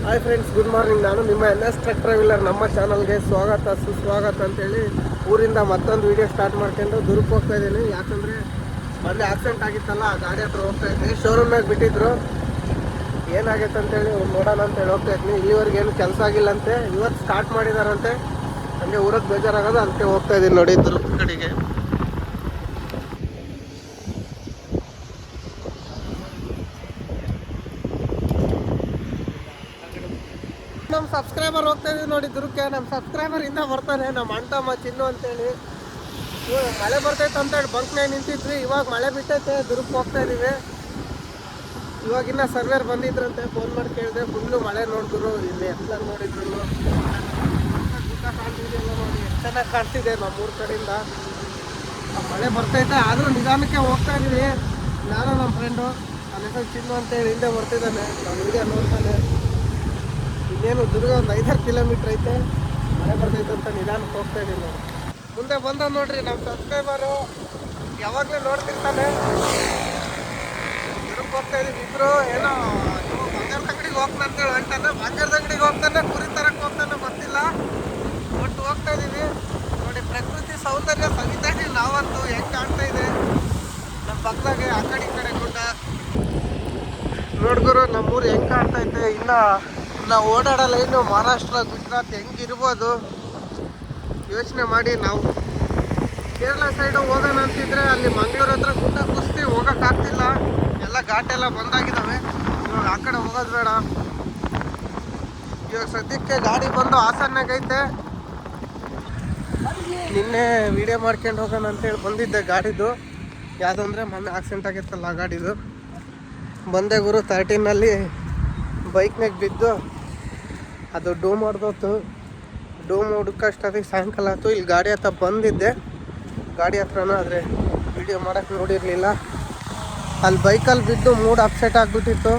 Hi friends, good morning. ನಾನು ನಿಮ್ಮ NS truck traveller. ನಮ್ಮ ಚಾನಲ್ಗೆ ಸ್ವಾಗತ ಸುಸ್ವಾಗತ ಅಂತೇಳಿ ಊರಿಂದ ಮತ್ತೊಂದು ವೀಡಿಯೋ ಸ್ಟಾರ್ಟ್ ಮಾಡ್ಕೊಂಡು ದುರ್ಗ್ ಹೋಗ್ತಾ ಇದ್ದೀನಿ. ಯಾಕಂದರೆ ಮೊದಲೇ ಆಕ್ಸಿಡೆಂಟ್ ಆಗಿತ್ತಲ್ಲ, ಆ ಗಾಡಿ ಹತ್ರ ಹೋಗ್ತಾ ಇದ್ದೀನಿ. ಶೋರೂಮ್ನಾಗ ಬಿಟ್ಟಿದ್ರು, ಏನಾಗೈತೆ ಅಂತೇಳಿ ನೋಡೋಣ ಅಂತೇಳಿ ಹೋಗ್ತಾ ಇದ್ದೀನಿ. ಇಲ್ಲಿವರೆಗೆ ಏನು ಕೆಲಸ ಆಗಿಲ್ಲಂತೆ, ಇವತ್ತು ಸ್ಟಾರ್ಟ್ ಮಾಡಿದಾರಂತೆ. ಹಂಗೆ ಊರಿಗೆ ಬೇಜಾರಾಗೋದು, ಅದಕ್ಕೆ ಹೋಗ್ತಾ ಇದ್ದೀನಿ ನೋಡಿ ದುರ್ಗ್ ಕಡೆಗೆ. ನಮ್ಮ ಸಬ್ಸ್ಕ್ರೈಬರ್ ಹೋಗ್ತಾ ಇದೀವಿ ನೋಡಿ ದುರ್ಗಕ್ಕೆ. ನಮ್ಮ ಸಬ್ಸ್ಕ್ರೈಬರ್ ಇಂದ ಬರ್ತಾನೆ, ನಮ್ಮ ಅಣ್ಣ ಚಿನ್ನು ಅಂತೇಳಿ. ಮಳೆ ಬರ್ತೈತೆ ಅಂತೇಳಿ ಬಂಕ್ನಾಗ ನಿಂತಿದ್ವಿ. ಇವಾಗ ಮಳೆ ಬಿಟ್ಟೈತೆ, ದುರ್ಗಕ್ಕೆ ಹೋಗ್ತಾ ಇದೀವಿ. ಇವಾಗಿನ್ನ ಸರ್ವೇರ್ ಬಂದಿದ್ರಂತೆ, ಫೋನ್ ಮಾಡಿ ಕೇಳಿದೆ. ಫುಲ್ಲು ಮಳೆ ನೋಡಿದ್ರು, ಇಲ್ಲಿ ಎಲ್ಲ ನೋಡಿದ್ರು. ಗುಡ್ಡ ಕಾಣ್ತಿದೆಯಲ್ಲ ನೋಡಿ, ಎಷ್ಟು ಚೆನ್ನಾಗಿ ಕಾಣ್ತಿದೆ ನಮ್ಮೂರ ಕಡೆಯಿಂದ. ಮಳೆ ಬರ್ತೈತೆ, ಆದರೂ ನಿಧಾನಕ್ಕೆ ಹೋಗ್ತಾ ಇದೀವಿ. ನಾನು ನಮ್ಮ ಫ್ರೆಂಡು, ನನ್ನ ಹೆಸರು ಚಿನ್ನು ಅಂತೇಳಿ ಹಿಂದೆ ಬರ್ತಿದ್ದಾನೆ. ನಾನು ವಿಡಿಯೋ ನೋಡ್ತಾನೆ. ಇನ್ನೇನು ದುರ್ಗ ಒಂದು 5-6 ಕಿಲೋಮೀಟ್ರ್ ಐತೆ. ಮಳೆ ಬರ್ತೈತೆ ಅಂತ ನಿಧಾನಕ್ಕೆ ಹೋಗ್ತಾ ಇದೀವಿ ನೋಡಿ. ಮುಂದೆ ಬಂದ ನೋಡ್ರಿ ನಮ್ಮ ಸಬ್ಸ್ಕ್ರೈಬರು, ಯಾವಾಗಲೂ ನೋಡ್ತಿರ್ತಾನೆ. ದುರ್ಗಕ್ಕೆ ಹೋಗ್ತಾ ಇದೀವಿ ಇಬ್ಬರು. ಏನೋ ಬಂಗಾರದ ಅಂಗಡಿಗೆ ಹೋಗ್ತಾನೆ ಅಂತೇಳಿ ಹೊಂಟಾನೆ. ಬಂಗಾರದ ಅಂಗಡಿಗೆ ಹೋಗ್ತಾನೆ, ಕುರಿ ತರಕ್ಕೆ ಹೋಗ್ತಾನೆ, ಗೊತ್ತಿಲ್ಲ. ಒಟ್ಟು ಹೋಗ್ತಾ ಇದೀವಿ ನೋಡಿ. ಪ್ರಕೃತಿ ಸೌಂದರ್ಯ ಸವಿತಾ ಇದೀವಿ ನಾವಂತೂ. ಹೆಂಗೆ ಕಾಣ್ತಾ ಇದೆ ನಮ್ಮ ಪಕ್ಕದಾಗೆ, ಆ ಕಡೆ ಈ ಕಡೆ ಗುಡ್ಡ ನೋಡ್ಗುರು. ನಮ್ಮೂರು ಹೆಂಗೆ ಕಾಣ್ತಾ ಐತೆ. ನಾವು ಓಡಾಡೋ ಲೈನು ಮಹಾರಾಷ್ಟ್ರ, ಗುಜರಾತ್ ಹೆಂಗಿರ್ಬೋದು ಯೋಚನೆ ಮಾಡಿ. ನಾವು ಕೇರಳ ಸೈಡು ಹೋಗೋಣ ಅಂತಿದ್ರೆ ಅಲ್ಲಿ ಮಂಗಳೂರು ಹತ್ರ ಗುಡ್ಡ ಕುಸ್ತಿ ಹೋಗೋಕ್ಕಾಗ್ತಿಲ್ಲ, ಎಲ್ಲ ಘಾಟೆಲ್ಲ ಬಂದಾಗಿದ್ದಾವೆ. ಇವಾಗ ಆ ಕಡೆ ಹೋಗೋದು ಬೇಡ. ಇವಾಗ ಸದ್ಯಕ್ಕೆ ಗಾಡಿ ಬಂದು ಹಾಸನ್ನಾಗೈತೆ. ನಿನ್ನೆ ವಿಡಿಯೋ ಮಾಡ್ಕೊಂಡು ಹೋಗೋಣ ಅಂತೇಳಿ ಬಂದಿದ್ದೆ ಗಾಡಿದು. ಯಾವುದಂದ್ರೆ ಮೊನ್ನೆ ಆಕ್ಸಿಡೆಂಟ್ ಆಗಿತ್ತಲ್ಲ ಆ ಗಾಡಿದು. ಬಂದೆ ಗುರು 13ನಲ್ಲಿ ಬೈಕ್ನಾಗ ಬಿದ್ದು ಅದು ಡೂಮ್ ಹೊಡೆದೋತು. ಡೂಮ್ ಹುಡುಕಷ್ಟೊತ್ತಿಗೆ ಸಾಯಂಕಾಲ ಆಯ್ತು. ಇಲ್ಲಿ ಗಾಡಿ ಹತ್ರ ಬಂದಿದ್ದೆ, ಗಾಡಿ ಹತ್ರನೂ, ಆದರೆ ವಿಡಿಯೋ ಮಾಡೋಕ್ಕೆ ನೋಡಿರಲಿಲ್ಲ. ಅಲ್ಲಿ ಬೈಕಲ್ಲಿ ಬಿದ್ದು ಮೂಡ್ ಅಪ್ಸೆಟ್ ಆಗಿಬಿಟ್ಟಿತ್ತು.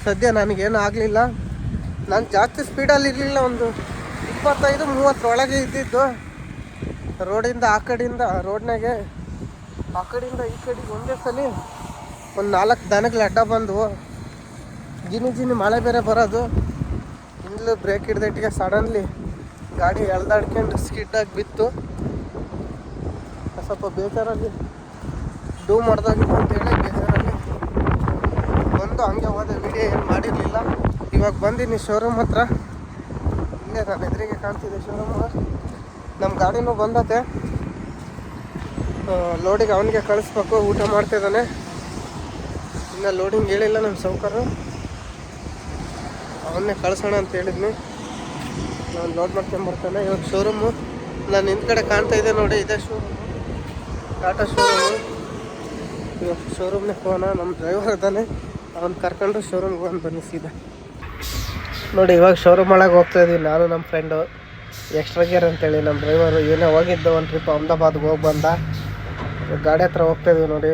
ಸದ್ಯ ನನಗೇನು ಆಗಲಿಲ್ಲ. ನಾನು ಜಾಸ್ತಿ ಸ್ಪೀಡಲ್ಲಿ ಇರಲಿಲ್ಲ, ಒಂದು 25-30 ಒಳಗೆ ಇದ್ದಿದ್ದು. ರೋಡಿಂದ ಆ ಕಡೆಯಿಂದ ರೋಡ್ನಾಗೆ, ಆ ಕಡೆಯಿಂದ ಈ ಕಡೆಗೆ ಒಂದೇ ಸಲ ಒಂದು 4 ದನಗಳು ಅಡ್ಡ ಬಂದವು. ಜಿನಿ ಮಳೆ ಬೇರೆ ಬರೋದು. ಇಂದಲೂ ಬ್ರೇಕ್ ಹಿಡ್ದಿಟ್ಟಿಗೆ ಸಡನ್ಲಿ ಗಾಡಿ ಎಳ್ದಾಡ್ಕೊಂಡು ಸ್ಕಿಡ್ಡಾಗಿ ಬಿತ್ತು. ಸ್ವಲ್ಪ ಬೇಜಾರಲ್ಲಿ ಡೂ ಮಾಡ್ದಾಗಿತ್ತು ಅಂತೇಳಿ ಬೇಜಾರಲ್ಲಿ ಬಂದು ಹಂಗೆ ಹೋದೆ. ವಿಡಿಯೋ ಏನು ಮಾಡಿರಲಿಲ್ಲ. ಇವಾಗ ಬಂದೀನಿ ಶೋರೂಮ್ ಹತ್ರ. ಇಲ್ಲೇ ನಾನು ಎದುರಿಗೆ ಕಾಣ್ತಿದ್ದೆ ಶೋರೂಮ್. ನಮ್ಮ ಗಾಡಿನೂ ಬಂದತೆ. ಲೋಡಿಗೆ ಅವನಿಗೆ ಕಳಿಸ್ಬೇಕು, ಊಟ ಮಾಡ್ತಿದ್ದಾನೆ. ಇನ್ನು ಲೋಡಿಂಗ್ ಹೇಳಿಲ್ಲ ನಮ್ಮ ಸೌಕರ್ಯ, ಅವನ್ನೇ ಕಳ್ಸೋಣ ಅಂತ ಹೇಳಿದ್ನಿ. ನಾನು ಲೋಡ್ ಮಾಡ್ಕೊಂಬರ್ತಾನೆ. ಇವಾಗ ಶೋರೂಮು ನಾನು ಹಿಂದ್ಗಡೆ ಕಾಣ್ತಾ ಇದೆ ನೋಡಿ, ಇದೇ ಶೋರೂಮು, ಟಾಟಾ ಶೋರೂಮು. ಇವಾಗ ಶೋರೂಮ್ನೇ ಹೋಗೋಣ. ನಮ್ಮ ಡ್ರೈವರ್ ಇದ್ದಾನೆ, ಅವ್ನು ಕರ್ಕೊಂಡು ಶೋರೂಮ್ಗೆ ಬಂದು ಬನ್ನಿ ಸೀದಾ ನೋಡಿ. ಇವಾಗ ಶೋರೂಮ್ ಒಳಗೆ ಹೋಗ್ತಾ ಇದ್ದೀವಿ ನಾನು ನಮ್ಮ ಫ್ರೆಂಡು. ಎಕ್ಸ್ಟ್ರಾ ಗೇರ್ ಅಂತೇಳಿ ನಮ್ಮ ಡ್ರೈವರು ಏನೇ ಹೋಗಿದ್ದು ಒಂದು ಟ್ರಿಪ್ ಅಹಮದಾಬಾದ್ಗೆ ಹೋಗಿ ಬಂದ. ಗಾಡಿ ಹತ್ರ ಹೋಗ್ತಾ ಇದೀವಿ ನೋಡಿ.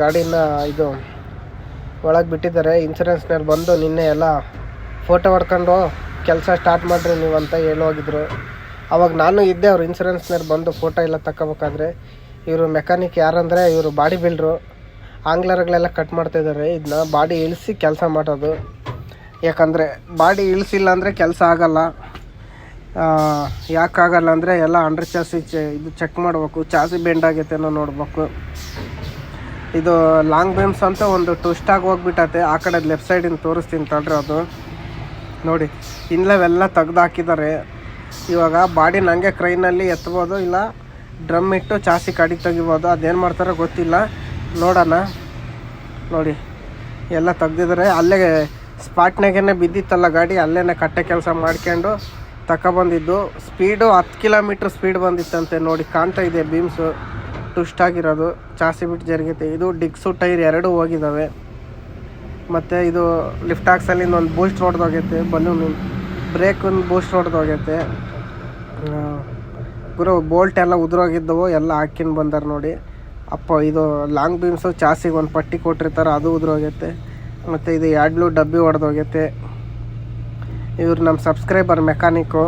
ಗಾಡಿನ ಇದು ಒಳಗೆ ಬಿಟ್ಟಿದ್ದಾರೆ. ಇನ್ಸೂರೆನ್ಸ್ನವ್ರು ಬಂದು ನಿನ್ನೆ ಎಲ್ಲ ಫೋಟೋ ಹೊಡ್ಕೊಂಡು ಕೆಲಸ ಸ್ಟಾರ್ಟ್ ಮಾಡಿರಿ ನೀವು ಅಂತ ಹೇಳೋಗಿದ್ರು. ಅವಾಗ ನಾನು ಇದ್ದೆ. ಅವ್ರು ಇನ್ಸೂರೆನ್ಸ್ನವ್ರು ಬಂದು ಫೋಟೋ ಎಲ್ಲ ತಗೋಬೇಕಾದ್ರೆ, ಇವರು ಮೆಕ್ಯಾನಿಕ್ ಯಾರಂದರೆ ಇವರು ಬಾಡಿ ಬಿಲ್ಡ್ರು, ಆಂಗ್ಲರ್ಗಳೆಲ್ಲ ಕಟ್ ಮಾಡ್ತಾಯಿದ್ದಾರೆ. ಇದನ್ನ ಬಾಡಿ ಇಳಿಸಿ ಕೆಲಸ ಮಾಡೋದು. ಯಾಕಂದರೆ ಬಾಡಿ ಇಳಿಸಿಲ್ಲ ಅಂದರೆ ಕೆಲಸ ಆಗೋಲ್ಲ. ಯಾಕಾಗಲ್ಲ ಅಂದರೆ ಎಲ್ಲ ಅಂಡರ್ ಚಾಸಿ ಇದು ಚೆಕ್ ಮಾಡಬೇಕು, ಚಾಸಿ ಬೆಂಡ್ ಆಗೈತೆನೋ ನೋಡ್ಬೇಕು. ಇದು ಲಾಂಗ್ ಬೇಮ್ಸ್ ಅಂತ ಒಂದು ಟ್ವಿಸ್ಟಾಗಿ ಹೋಗ್ಬಿಟ್ಟೈತೆ. ಆ ಕಡೆ ಲೆಫ್ಟ್ ಸೈಡಿಂದ ತೋರಿಸ್ತೀನಿ ತಡ್ರಿ. ಅದು ನೋಡಿ, ಇನ್ಲವೆಲ್ಲ ತೆಗ್ದು ಹಾಕಿದ್ದಾರೆ. ಇವಾಗ ಬಾಡಿ ನನಗೆ ಕ್ರೈನಲ್ಲಿ ಎತ್ಬೋದು, ಇಲ್ಲ ಡ್ರಮ್ ಇಟ್ಟು ಚಾಸಿ ಕಡಿಗೆ ತೆಗಿಬೋದು. ಅದೇನು ಮಾಡ್ತಾರೋ ಗೊತ್ತಿಲ್ಲ, ನೋಡೋಣ. ನೋಡಿ ಎಲ್ಲ ತೆಗ್ದಿದ್ದಾರೆ. ಅಲ್ಲೇ ಸ್ಪಾಟ್ನಾಗೇ ಬಿದ್ದಿತ್ತಲ್ಲ ಗಾಡಿ, ಅಲ್ಲೇ ಕಟ್ಟೆ ಕೆಲಸ ಮಾಡ್ಕೊಂಡು ತಗೊಬಂದಿದ್ದು. ಸ್ಪೀಡು 10 ಕಿಲೋಮೀಟ್ರ್ ಸ್ಪೀಡ್ ಬಂದಿತ್ತಂತೆ ನೋಡಿ. ಕಾಣ್ತಾ ಇದೆ ಬೀಮ್ಸು ಟ್ವಿಸ್ಟ್ ಆಗಿರೋದು, ಚಾಸಿ ಬಿಟ್ಟು ಜರುಗೈತೆ. ಇದು ಡಿಕ್ಸು ಟೈರ್ 2 ಹೋಗಿದ್ದಾವೆ. ಮತ್ತು ಇದು ಲಿಫ್ಟ್ ಆಕ್ಸಲ್ಲಿಂದ ಒಂದು ಬೂಸ್ಟ್ ಹೊಡೆದೋಗೈತೆ. ಬಲೂನ್ ಬ್ರೇಕ್ ಒಂದು ಬೂಸ್ಟ್ ಹೊಡೆದೋಗೈತೆ. ಗುರು ಬೋಲ್ಟ್ ಎಲ್ಲ ಉದುರೋಗಿದ್ದವು, ಎಲ್ಲ ಹಾಕಿನ ಬಂದಾರೆ ನೋಡಿ. ಅಪ್ಪ ಇದು ಲಾಂಗ್ ಬೀಮ್ಸು ಚಾಸಿಗೆ ಒಂದು ಪಟ್ಟಿ ಕೊಟ್ಟಿರ್ತಾರೆ, ಅದು ಉದುರೋಗೈತೆ. ಮತ್ತು ಇದು 2 ಡಬ್ಬಿ ಹೊಡೆದೋಗೈತೆ. ಇವರು ನಮ್ಮ ಸಬ್ಸ್ಕ್ರೈಬರ್ ಮೆಕ್ಯಾನಿಕ್ಕು.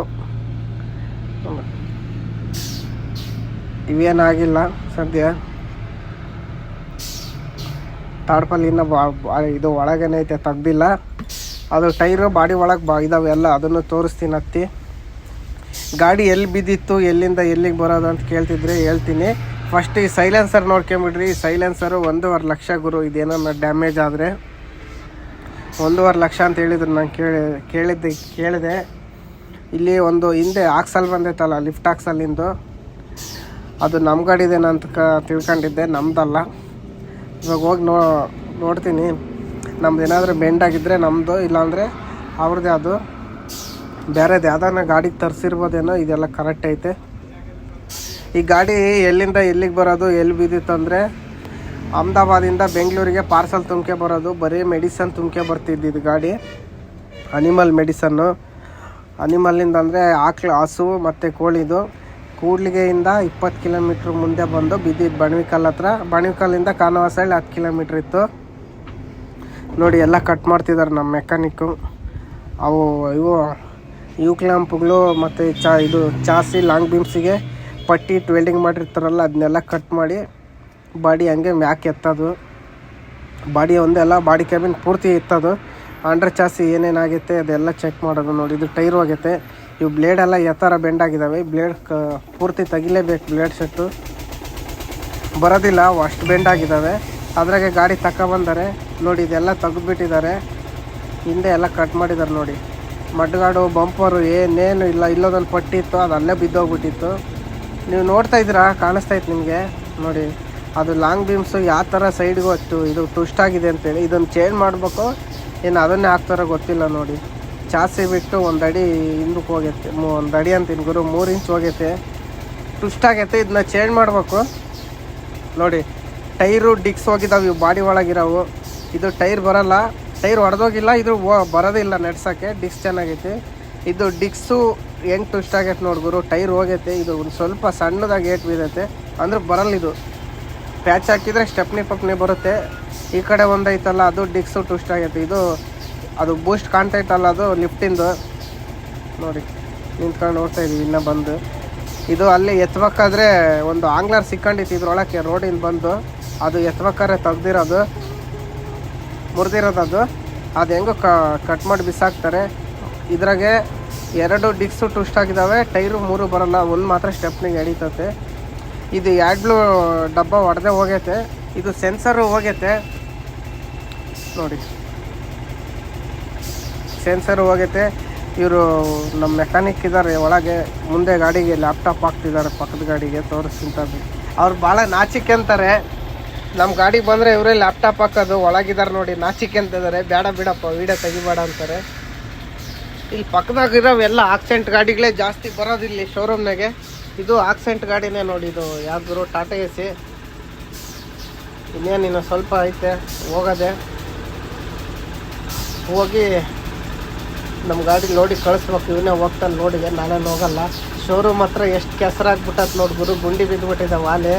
ಇವೇನಾಗಿಲ್ಲ ಸದ್ಯ. ತಾಡ್ಪಲ್ಲಿನ ಇದು ಒಳಗೇನೆ ಐತೆ, ತೆಗ್ದಿಲ್ಲ. ಅದು ಟೈರು ಬಾಡಿ ಒಳಗೆ ಇದಾವೆ ಎಲ್ಲ, ಅದನ್ನು ತೋರಿಸ್ತೀನಿ ಹತ್ತಿ. ಗಾಡಿ ಎಲ್ಲಿ ಬಿದ್ದಿತ್ತು, ಎಲ್ಲಿಂದ ಎಲ್ಲಿಗೆ ಬರೋದು ಅಂತ ಕೇಳ್ತಿದ್ರೆ ಹೇಳ್ತೀನಿ. ಫಸ್ಟ್ ಈ ಸೈಲೆನ್ಸರ್ ನೋಡ್ಕೊಂಬಿಡ್ರಿ. ಈ ಸೈಲೆನ್ಸರು 1.5 ಲಕ್ಷ ಗುರು. ಇದೇನೋ ಡ್ಯಾಮೇಜ್ ಆದರೆ 1.5 ಲಕ್ಷ ಅಂತ ಹೇಳಿದ್ರು. ನಾನು ಕೇಳಿದೆ. ಇಲ್ಲಿ ಒಂದು ಹಿಂದೆ ಆಕ್ಸಲ್ ಬಂದೈತಲ್ಲ, ಲಿಫ್ಟ್ ಆಕ್ಸಲ್ಲಿಂದು, ಅದು ನಮ್ಮ ಗಾಡಿದೇನಂತ ತಿಳ್ಕೊಂಡಿದ್ದೆ, ನಮ್ಮದಲ್ಲ. ಇವಾಗ ಹೋಗಿ ನೋಡ್ತೀನಿ. ನಮ್ದು ಏನಾದರೂ ಬೆಂಡ್ ಆಗಿದ್ದರೆ ನಮ್ಮದು, ಇಲ್ಲಾಂದರೆ ಅವ್ರದ್ದೇ. ಅದು ಬೇರೆದು ಯಾವ್ದಾನ ಗಾಡಿಗೆ ತರಿಸಿರ್ಬೋದೇನೋ. ಇದೆಲ್ಲ ಕರೆಕ್ಟ್ ಐತೆ. ಈ ಗಾಡಿ ಎಲ್ಲಿಂದ ಎಲ್ಲಿಗೆ ಬರೋದು, ಎಲ್ಲಿ ಬಿದ್ದಿತ್ತು ಅಂದರೆ ಅಹಮದಾಬಾದಿಂದ ಬೆಂಗಳೂರಿಗೆ ಪಾರ್ಸಲ್ ತುಂಬ್ಕೆ ಬರೋದು. ಬರೀ ಮೆಡಿಸನ್ ತುಂಬ್ಕೆ ಬರ್ತಿದ್ದಿದ್ದು ಗಾಡಿ, ಅನಿಮಲ್ ಮೆಡಿಸನ್ನು. ಅನಿಮಲ್ಲಿಂದ ಅಂದರೆ ಹಸು ಮತ್ತು ಕೋಳಿದು. ಕೂಡ್ಲಿಗೆಯಿಂದ 20 ಕಿಲೋಮೀಟ್ರ್ ಮುಂದೆ ಬಂದು ಬಿದ್ದಿದ್ದು ಬಣವಿಕಲ್ ಹತ್ರ. ಬಣವಿಕಲ್ಲಿಂದ ಕಾನವಾಸಳ್ಳಿ 10 ಕಿಲೋಮೀಟ್ರ್ ಇತ್ತು. ನೋಡಿ ಎಲ್ಲ ಕಟ್ ಮಾಡ್ತಿದ್ದಾರೆ ನಮ್ಮ ಮೆಕ್ಯಾನಿಕ್ಕು. ಇವು ಕ್ಲ್ಯಾಂಪ್ಗಳು ಮತ್ತು ಇದು ಚಾಸಿ ಲಾಂಗ್ ಬೀಮ್ಸಿಗೆ ಪಟ್ಟಿ ವೆಲ್ಡಿಂಗ್ ಮಾಡಿರ್ತಾರಲ್ಲ, ಅದನ್ನೆಲ್ಲ ಕಟ್ ಮಾಡಿ ಬಾಡಿ ಹಂಗೆ ಮ್ಯಾಕ್ ಎತ್ತೋದು. ಬಾಡಿ ಒಂದೆಲ್ಲ ಬಾಡಿ ಕ್ಯಾಬಿನ್ ಪೂರ್ತಿ ಎತ್ತೋದು. ಅಂಡರ್ ಚಾಸಿ ಏನೇನಾಗೈತೆ ಅದೆಲ್ಲ ಚೆಕ್ ಮಾಡೋದು. ನೋಡಿ, ಇದು ಟೈರ್ ಹೋಗೈತೆ. ಇವು ಬ್ಲೇಡೆಲ್ಲ ಎತ್ತರ ಬೆಂಡಾಗಿದ್ದಾವೆ. ಬ್ಲೇಡ್ ಪೂರ್ತಿ ತೆಗಿಲೇಬೇಕು. ಬ್ಲೇಡ್ ಸೆಟ್ಟು ಬರೋದಿಲ್ಲ, ಅಷ್ಟು ಬೆಂಡಾಗಿದ್ದಾವೆ. ಅದ್ರಾಗೆ ಗಾಡಿ ತಗೊಬಂದರೆ ನೋಡಿ, ಇದೆಲ್ಲ ತೆಗೆದುಬಿಟ್ಟಿದ್ದಾರೆ. ಹಿಂದೆ ಎಲ್ಲ ಕಟ್ ಮಾಡಿದ್ದಾರೆ ನೋಡಿ. ಮಡ್ಗಾಡು ಬಂಪರು ಏನೇನು ಇಲ್ಲ. ಇಲ್ಲೊಂದು ಪಟ್ಟಿ ಇತ್ತು, ಅದು ಅಲ್ಲೇ ಬಿದ್ದೋಗ್ಬಿಟ್ಟಿತ್ತು. ನೀವು ನೋಡ್ತಾ ಇದ್ದೀರಾ, ಕಾಣಿಸ್ತೈತೆ ನಿಮಗೆ ನೋಡಿ. ಅದು ಲಾಂಗ್ ಬೀಮ್ಸು ಯಾವ ಥರ ಸೈಡ್ಗೆ ಹೊತ್ತು ಇದು ಟ್ವಿಸ್ಟ್ ಆಗಿದೆ ಅಂತೇಳಿ. ಇದನ್ನು ಚೇಂಜ್ ಮಾಡಬೇಕು, ಏನು ಅದನ್ನೇ ಹಾಕ್ತಾರೋ ಗೊತ್ತಿಲ್ಲ. ನೋಡಿ, ಚಾಸಿ ಬಿಟ್ಟು 1 ಅಡಿ ಹಿಂದಕ್ಕೆ ಹೋಗೈತೆ. 1 ಅಡಿ ಅಂತೀನಿ ಗುರು, 3 ಇಂಚ್ ಹೋಗೈತೆ. ಟ್ವಿಸ್ಟ್ ಆಗೈತೆ. ಇದನ್ನ ಚೇಂಜ್ ಮಾಡಬೇಕು. ನೋಡಿ, ಟೈರು ಡಿಕ್ಸ್ ಹೋಗಿದ್ದಾವೆ. ಇವು ಬಾಡಿ ಒಳಗಿರೋವು. ಇದು ಟೈರ್ ಬರೋಲ್ಲ, ಟೈರ್ ಹೊಡೆದೋಗಿಲ್ಲ. ಇದು ಬರೋದಿಲ್ಲ ನಡ್ಸೋಕ್ಕೆ. ಡಿಕ್ಸ್ ಚೆನ್ನಾಗೈತೆ. ಇದು ಡಿಕ್ಸು ಹೆಂಗೆ ಟ್ವಿಸ್ಟ್ ಆಗೈತೆ ನೋಡಿ ಗುರು. ಟೈರ್ ಹೋಗೈತೆ. ಇದು ಒಂದು ಸ್ವಲ್ಪ ಸಣ್ಣದಾಗಿ ಏಟ್ ಬಿದ್ದೈತೆ, ಅಂದ್ರೆ ಬರಲ್ಲ. ಇದು ಪ್ಯಾಚ್ ಹಾಕಿದರೆ ಸ್ಟೆಪ್ನಿ ಪಪ್ನಿ ಬರುತ್ತೆ. ಈ ಕಡೆ ಒಂದೈತಲ್ಲ, ಅದು ಡಿಕ್ಸು ಟ್ವಿಸ್ಟ್ ಆಗೈತೆ. ಅದು ಬೂಸ್ಟ್ ಕಾಣ್ತೈತಲ್ಲ, ಅದು ಲಿಫ್ಟಿಂದು ನೋಡಿ. ನಿಂತ್ಕೊಂಡು ನೋಡ್ತಾ ಇದ್ದೀವಿ ಇನ್ನೂ ಬಂದು. ಇದು ಅಲ್ಲಿ ಎತ್ತಬೇಕಾದ್ರೆ ಒಂದು ಆಂಗ್ಲರ್ ಸಿಕ್ಕೊಂಡಿತ್ತು ಇದ್ರೊಳಗೆ, ರೋಡಿಂದ ಬಂದು. ಅದು ಎತ್ತಬೇಕಾದ್ರೆ ತೆಗ್ದಿರೋದು, ಮುರಿದಿರೋದು. ಅದು ಹೆಂಗೋ ಕಟ್ ಮಾಡಿ ಬಿಸಾಕ್ತಾರೆ. ಇದ್ರಾಗೆ 2 ಡಿಕ್ಸು ಟ್ವಿಸ್ಟ್ ಆಗಿದ್ದಾವೆ. ಟೈರು 3 ಬರೋಲ್ಲ, ಒಂದು ಮಾತ್ರ ಸ್ಟೆಪ್ನಿಗೆ ಎಳೀತತೆ. ಇದು ಯಾಡ್ಬ್ಲೂ ಡಬ್ಬ ಹೊಡೆದೇ ಹೋಗೈತೆ. ಇದು ಸೆನ್ಸರು ಹೋಗೈತೆ ನೋಡಿ, ಸೆನ್ಸರು ಹೋಗೈತೆ. ಇವರು ನಮ್ಮ ಮೆಕ್ಯಾನಿಕ್ ಇದ್ದಾರೆ ಒಳಗೆ. ಮುಂದೆ ಗಾಡಿಗೆ ಲ್ಯಾಪ್ಟಾಪ್ ಹಾಕ್ತಿದ್ದಾರೆ, ಪಕ್ಕದ ಗಾಡಿಗೆ ತೋರಿಸ್ತಿಂತಾರೆ. ಅವ್ರು ಭಾಳ ನಾಚಿಕೆ ಅಂತಾರೆ. ನಮ್ಮ ಗಾಡಿಗೆ ಬಂದರೆ ಇವರೇ ಲ್ಯಾಪ್ಟಾಪ್ ಹಾಕೋದು. ಒಳಗಿದ್ದಾರೆ ನೋಡಿ, ನಾಚಿಕೆ ಅಂತಿದ್ದಾರೆ. ಬೇಡ ಬಿಡಪ್ಪ, ವೀಡಿಯೋ ತೆಗಿಬೇಡ ಅಂತಾರೆ. ಇಲ್ಲಿ ಪಕ್ಕದಾಗಿರೋವೆಲ್ಲ ಆಕ್ಸೆಂಟ್ ಗಾಡಿಗಳೇ ಜಾಸ್ತಿ ಬರೋದಿಲ್ಲಿ ಶೋರೂಮ್ನಾಗೆ. ಇದು ಆಕ್ಸೆಂಟ್ ಗಾಡಿನೇ ನೋಡಿ. ಇದು ಯಾವ್ದು ಟಾಟಾ AC. ಇನ್ನೇನು ಸ್ವಲ್ಪ ಐತೆ ಹೋಗೋದೆ. ಹೋಗಿ ನಮ್ಮ ಗಾಡಿ ಲೋಡಿ ಕಳಿಸ್ಬೇಕು. ಇವನೇ ಹೋಗ್ತಾನೆ ಲೋಡಿಗೆ, ನಾನೇನು ಹೋಗಲ್ಲ. ಶೋರೂಮ್ ಹತ್ರ ಎಷ್ಟು ಕೆಸರಾಗ್ಬಿಟ್ಟತ್ ನೋಡಿ ಗುರು. ಗುಂಡಿ ಬಿದ್ದುಬಿಟ್ಟಿದೆ ವಾಲೆ.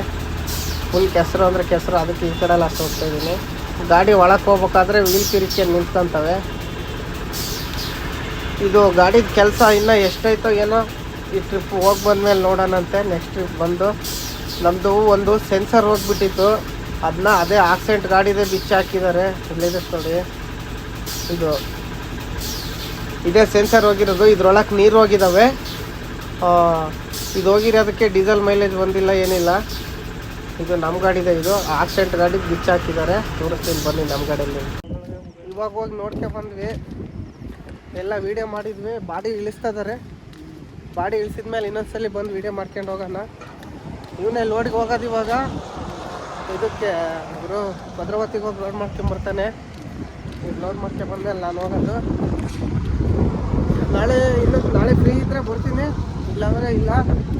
ಫುಲ್ ಕೆಸರು ಅಂದರೆ ಕೆಸರು. ಅದಕ್ಕೆ ಈ ಕಡೆ ಎಲ್ಲ ಅಷ್ಟು ಹೋಗ್ತಾಯಿದ್ದೀನಿ. ಗಾಡಿ ಒಳಗೆ ಹೋಗ್ಬೇಕಾದ್ರೆ ವೀಲ್ ಕಿರಿಕೆ ನಿಂತ್ಕೊಂತವೆ. ಇದು ಗಾಡಿದ ಕೆಲಸ ಇನ್ನೂ ಎಷ್ಟೈತೋ ಏನೋ. ಈ ಟ್ರಿಪ್ ಹೋಗಿ ಬಂದಮೇಲೆ ನೋಡೋಣಂತೆ. ನೆಕ್ಸ್ಟ್ ಟ್ರಿಪ್ ಬಂದು ನಮ್ಮದು ಒಂದು ಸೆನ್ಸರ್ ಹೋಗ್ಬಿಟ್ಟಿತ್ತು. ಅದನ್ನ ಅದೇ ಆಕ್ಸೆಂಟ್ ಗಾಡಿದೇ ಬಿಚ್ಚಿ ಹಾಕಿದ್ದಾರೆ. ಇಲ್ಲಿದೆ ನೋಡಿ, ಇದೇ ಸೆನ್ಸರ್ ಹೋಗಿರೋದು. ಇದ್ರೊಳಗೆ ನೀರು ಹೋಗಿದ್ದಾವೆ. ಇದು ಹೋಗಿರೋದಕ್ಕೆ ಡೀಸೆಲ್ ಮೈಲೇಜ್ ಬಂದಿಲ್ಲ, ಏನಿಲ್ಲ. ಇದು ನಮ್ಮ ಗಾಡಿದೆ. ಇದು ಆಕ್ಸೆಂಟ್ ಗಾಡಿಗೆ ಬಿಚ್ಚಿ ಹಾಕಿದ್ದಾರೆ. ತೋರಿಸ್ತೀನಿ ಬನ್ನಿ ನಮ್ಮ ಗಾಡಿಯಲ್ಲಿ. ಇವಾಗ ಹೋಗಿ ನೋಡ್ಕೊ ಬಂದ್ವಿ. ಎಲ್ಲ ವೀಡಿಯೋ ಮಾಡಿದ್ವಿ. ಬಾಡಿ ಇಳಿಸ್ತಾ ಇದ್ದಾರೆ. ಬಾಡಿ ಇಳಿಸಿದ್ಮೇಲೆ ಇನ್ನೊಂದ್ಸಲಿ ಬಂದು ವೀಡಿಯೋ ಮಾಡ್ಕೊಂಡು ಹೋಗೋಣ. ಇವನೇ ಲೋಡಿಗೆ ಹೋಗೋದು. ಇವಾಗ ಇದಕ್ಕೆ ಇವರು ಭದ್ರಾವತಿಗೆ ಹೋಗಿ ಲೋಡ್ ಮಾಡ್ಕೊಂಬರ್ತಾನೆ. ಈಗ ಲೋಡ್ ಮಾಡ್ಕೊಂಡ್ಬಂದ್ಮೇಲೆ ನಾನು ಹೋಗೋದು. ನಾಳೆ ಫ್ರೀ ಇದ್ದರೆ ಬರ್ತೀನಿ, ಇಲ್ಲಾಂದರೆ ಇಲ್ಲ.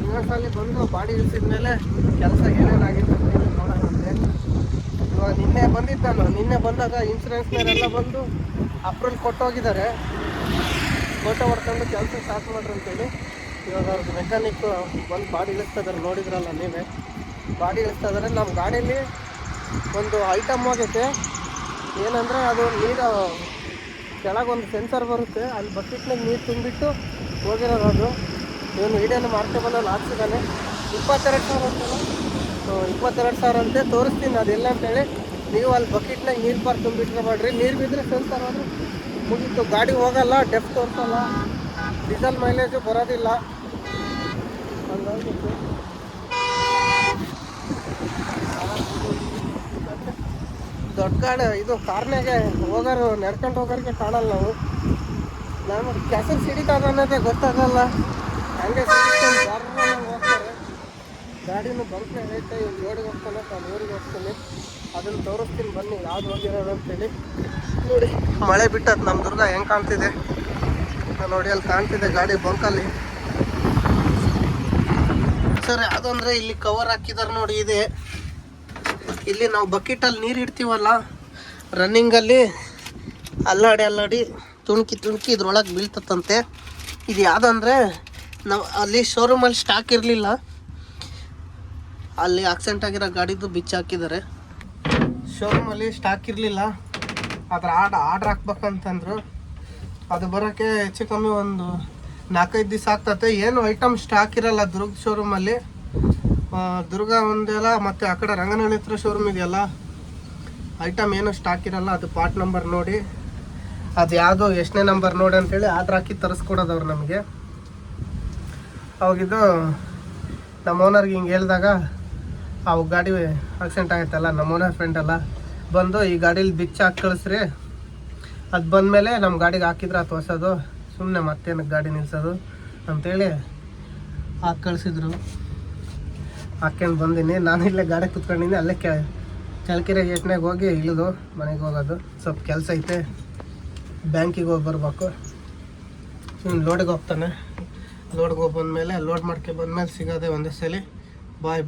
ಇನ್ನೊಂದ್ಸಲಿ ಬಂದು ಬಾಡಿ ಇಳಿಸಿದ್ಮೇಲೆ ಕೆಲಸ ಏನೇನಾಗಿತ್ತು ಅಂತ ನೋಡೋಣಂತೆ. ಇವಾಗ ನಿನ್ನೆ ಬಂದಿದ್ದಾನು. ನಿನ್ನೆ ಬಂದಾಗ ಇನ್ಸೂರೆನ್ಸ್ನವರೆಲ್ಲ ಬಂದು ಅಪ್ರೂವಲ್ ಕೊಟ್ಟೋಗಿದ್ದಾರೆ. ಫೋಟೋ ಹೊಡ್ಕೊಂಡು ಕೆಲಸ ಸ್ಟಾರ್ಟ್ ಮಾಡ್ರಿ ಅಂತೇಳಿ. ಇವಾಗ ಅವ್ರಿಗೆ ಮೆಕ್ಯಾನಿಕ್ಕು ಬಂದು ಬಾಡಿ ಇಳಿಸ್ತಾ ಇದ್ದಾರೆ. ನೋಡಿದ್ರಲ್ಲ ನೀವೇ, ಬಾಡಿ ಇಳಿಸ್ತಾ ಇದ್ದಾರೆ. ನಮ್ಮ ಗಾಡೀಲಿ ಒಂದು ಐಟಮ್ ಹೋಗೈತೆ. ಏನಂದರೆ ಅದು ನೀರು ಕೆಳಗೊಂದು ಸೆನ್ಸರ್ ಬರುತ್ತೆ. ಅಲ್ಲಿ ಬಕೆಟ್ನಾಗ ನೀರು ತುಂಬಿಟ್ಟು ಹೋಗಿರೋದು. ಅದು ಇವನು ವೀಡಿಯೋನ ಮಾಡ್ಕೊಬಂದಲ್ಲಿ ಹಾಕ್ಸಿದ್ದಾನೆ. 22,000 ಅಂತಲ್ಲ. 22,000 ಅಂತೆ. ತೋರಿಸ್ತೀನಿ ಅದೆಲ್ಲ ಅಂತೇಳಿ. ನೀವು ಅಲ್ಲಿ ಬಕೆಟ್ನಾಗ ನೀರು ತುಂಬಿಟ್ರೆ ಮಾಡ್ರಿ. ನೀರು ಬಿದ್ದರೆ ಸೆನ್ಸರ್ ಆದರೂ ಮುಗೀತು. ಗಾಡಿ ಹೋಗಲ್ಲ, ಡೆಫ್ ತೋರಿಸಲ್ಲ, ಡೀಸೆಲ್ ಮೈಲೇಜು ಬರೋದಿಲ್ಲ. ಹಂಗಾಗಿ ದೊಡ್ಡ ಗಾಡಿ ಇದು ಕಾರ್ನಾಗೆ ಹೋಗೋರು ನಡ್ಕೊಂಡು ಹೋಗೋರಿಗೆ ಕಾಣಲ್ಲ ನಾವು. ನಾನು ಕೆಸರು ಸಿಡಿತದ ಅನ್ನೋದೇ ಗೊತ್ತಾಗಲ್ಲ. ಹಂಗೆ ಸಿಡಿಸ್ಕೊಂಡು ಜಾರ್ಕೊಂಡು ಹೋಗ್ತಾರೆ. ಗಾಡಿನೂ ಬಂಕ್ನಾಗ ಐತೆ. ಇವ್ರು ರೋಡಿಗೆ ಹೋಗ್ತಾನೆ, ನಾನು ಊರಿಗೆ ಹೋಗ್ತೀನಿ. ಅದನ್ನು ತೋರಿಸ್ತೀನಿ ಬನ್ನಿ ಯಾವ್ದು ಹೋಗಿರೋದು ಅಂತೇಳಿ. ನೋಡಿ ಮಳೆ ಬಿಟ್ಟದ್ದು ನಮ್ಮ ದುರ್ಗ ಹೆಂಗೆ ಕಾಣ್ತಿದೆ ನೋಡಿ. ಅಲ್ಲಿ ಕಾಣ್ತಿದೆ ಗಾಡಿ ಬಂಕಲ್ಲಿ. ಸರ್ ಯಾವುದಂದ್ರೆ ಇಲ್ಲಿ ಕವರ್ ಹಾಕಿದಾರೆ ನೋಡಿ. ಇದೆ ಇಲ್ಲಿ ನಾವು ಬಕೆಟಲ್ಲಿ ನೀರು ಇಡ್ತೀವಲ್ಲ, ರನ್ನಿಂಗಲ್ಲಿ ಅಲ್ಲಾಡಿ ತುಣುಕಿ ಇದ್ರೊಳಗೆ ಬೀಳ್ತತ್ತಂತೆ. ಇದು ಯಾವುದಂದ್ರೆ ನಾವು ಅಲ್ಲಿ ಶೋರೂಮಲ್ಲಿ ಸ್ಟಾಕ್ ಇರಲಿಲ್ಲ, ಅಲ್ಲಿ ಆಕ್ಸಿಡೆಂಟ್ ಆಗಿರೋ ಗಾಡಿದು ಬಿಚ್ಚಿ ಹಾಕಿದ್ದಾರೆ. ಶೋರೂಮಲ್ಲಿ ಸ್ಟಾಕ್ ಇರಲಿಲ್ಲ, ಅದ್ರ ಆರ್ಡ್ರ್ ಹಾಕ್ಬೇಕಂತಂದ್ರು. ಅದು ಬರೋಕ್ಕೆ ಹೆಚ್ಚು ಕಮ್ಮಿ ಒಂದು 4-5 ದಿವಸ ಆಗ್ತತೆ. ಏನು ಐಟಮ್ ಸ್ಟಾಕ್ ಇರಲ್ಲ ದುರ್ಗ ಶೋರೂಮಲ್ಲಿ. ದುರ್ಗ ಒಂದೆಲ್ಲ ಮತ್ತು ಆ ಕಡೆ ರಂಗನಹಳ್ಳಿ ಹತ್ರ ಶೋರೂಮ್ ಇದೆಯಲ್ಲ, ಐಟಮ್ ಏನು ಸ್ಟಾಕ್ ಇರಲ್ಲ. ಅದು ಪಾರ್ಟ್ ನಂಬರ್ ನೋಡಿ, ಅದು ಯಾವುದು ಎಷ್ಟನೇ ನಂಬರ್ ನೋಡಿ ಅಂತೇಳಿ ಆರ್ಡ್ರ್ ಹಾಕಿ ತರಿಸ್ಕೊಡೋದು ಅವ್ರು ನಮಗೆ. ಅವಾಗಿದ್ದು ನಮ್ಮ ಓನರ್ಗೆ ಹಿಂಗೆ ಹೇಳಿದಾಗ, ಅವು ಗಾಡಿ ಆಕ್ಸಿಡೆಂಟ್ ಆಗುತ್ತಲ್ಲ, ನಮ್ಮ ಓನರ್ ಫ್ರೆಂಡ್ ಎಲ್ಲ ಬಂದು ಈ ಗಾಡೀಲಿ ಬಿಚ್ಚಿ ಹಾಕಿ ಕಳಿಸ್ರಿ. ಅದು ಬಂದಮೇಲೆ ನಮ್ಮ ಗಾಡಿಗೆ ಹಾಕಿದ್ರೆ ಅದು ಹೊಸದು, ಸುಮ್ಮನೆ ಮತ್ತೇನಕ್ಕೆ ಗಾಡಿ ನಿಲ್ಸೋದು ಅಂಥೇಳಿ ಹಾಕಿ ಕಳಿಸಿದ್ರು. ಹಾಕ್ಕೊಂಡು ಬಂದೀನಿ. ನಾನು ಇಲ್ಲೇ ಗಾಡಿ ಕುತ್ಕೊಂಡಿನಿ. ಅಲ್ಲೇ ಚಳ್ಳಕೆರೆ ಗೇಟ್ನಾಗ ಹೋಗಿ ಇಳಿದು ಮನೆಗೆ ಹೋಗೋದು. ಸ್ವಲ್ಪ ಕೆಲಸ ಐತೆ, ಬ್ಯಾಂಕಿಗೆ ಹೋಗಿ ಬರ್ಬೇಕು. ಇನ್ನು ಲೋಡಿಗೆ ಹೋಗ್ತಾನೆ. ಲೋಡ್ಗೆ ಹೋಗಿ ಬಂದಮೇಲೆ ಲೋಡ್ ಮಾಡ್ಕೊಂಡು ಬಂದಮೇಲೆ ಸಿಗೋದೆ ಒಂದೇ ಸಲ. ಬಾಯ್.